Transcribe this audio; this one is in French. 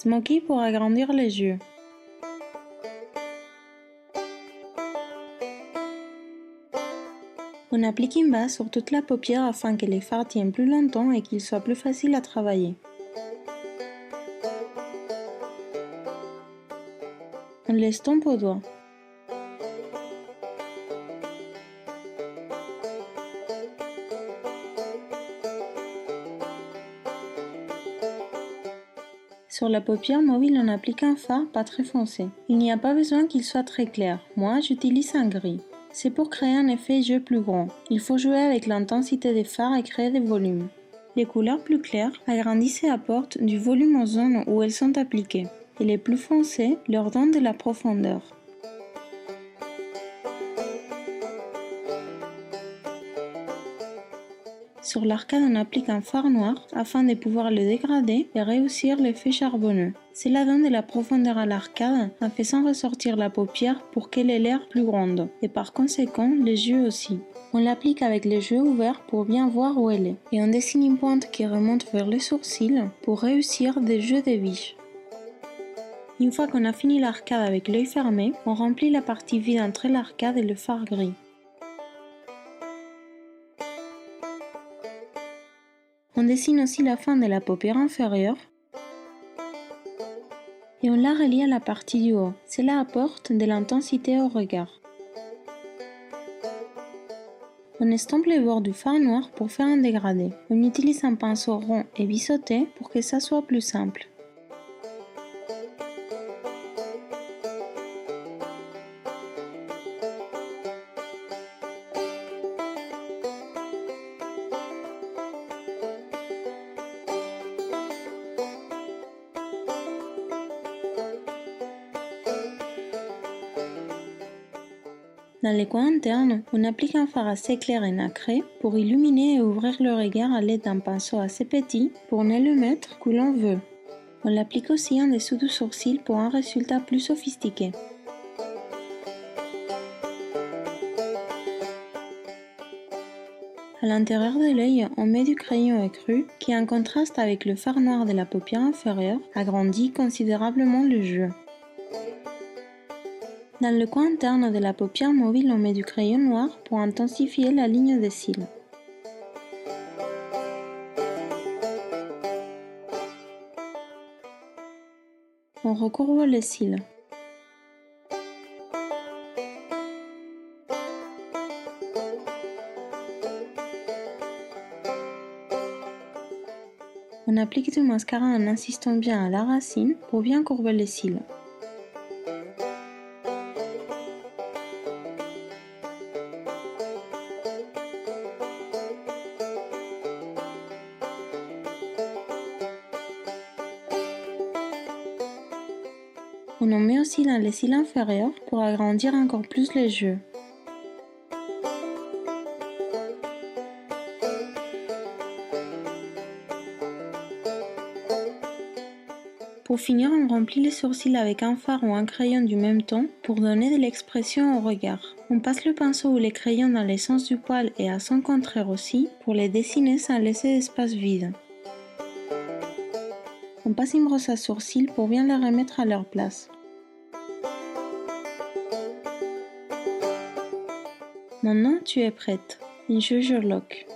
Smoky pour agrandir les yeux. On applique une base sur toute la paupière afin que les fards tiennent plus longtemps et qu'il soit plus facile à travailler. On l'estompe au doigt. Sur la paupière mobile, on applique un fard pas très foncé. Il n'y a pas besoin qu'il soit très clair. Moi, j'utilise un gris. C'est pour créer un effet yeux plus grand. Il faut jouer avec l'intensité des fards et créer des volumes. Les couleurs plus claires agrandissent et apportent du volume aux zones où elles sont appliquées. Et les plus foncées leur donnent de la profondeur. Sur l'arcade, on applique un fard noir afin de pouvoir le dégrader et réussir l'effet charbonneux. Cela donne de la profondeur à l'arcade en faisant ressortir la paupière pour qu'elle ait l'air plus grande et par conséquent les yeux aussi. On l'applique avec les yeux ouverts pour bien voir où elle est et on dessine une pointe qui remonte vers le sourcil pour réussir des yeux de biche. Une fois qu'on a fini l'arcade avec l'œil fermé, on remplit la partie vide entre l'arcade et le fard gris. On dessine aussi la fin de la paupière inférieure et on la relie à la partie du haut. Cela apporte de l'intensité au regard. On estompe les bords du fard noir pour faire un dégradé. On utilise un pinceau rond et biseauté pour que ça soit plus simple. Dans les coins internes, on applique un fard assez clair et nacré pour illuminer et ouvrir le regard à l'aide d'un pinceau assez petit pour ne le mettre que l'on veut. On l'applique aussi en dessous du sourcil pour un résultat plus sophistiqué. À l'intérieur de l'œil, on met du crayon écru qui, en contraste avec le fard noir de la paupière inférieure, agrandit considérablement le jeu. Dans le coin interne de la paupière mobile, on met du crayon noir pour intensifier la ligne des cils. On recourbe les cils. On applique du mascara en insistant bien à la racine pour bien courber les cils. On en met aussi dans les cils inférieurs pour agrandir encore plus les yeux. Pour finir, on remplit les sourcils avec un fard ou un crayon du même ton pour donner de l'expression au regard. On passe le pinceau ou les crayons dans les sens du poil et à son contraire aussi pour les dessiner sans laisser d'espace vide. On passe une brosse à sourcils pour bien les remettre à leur place. Maintenant, tu es prête. Enjoy your look.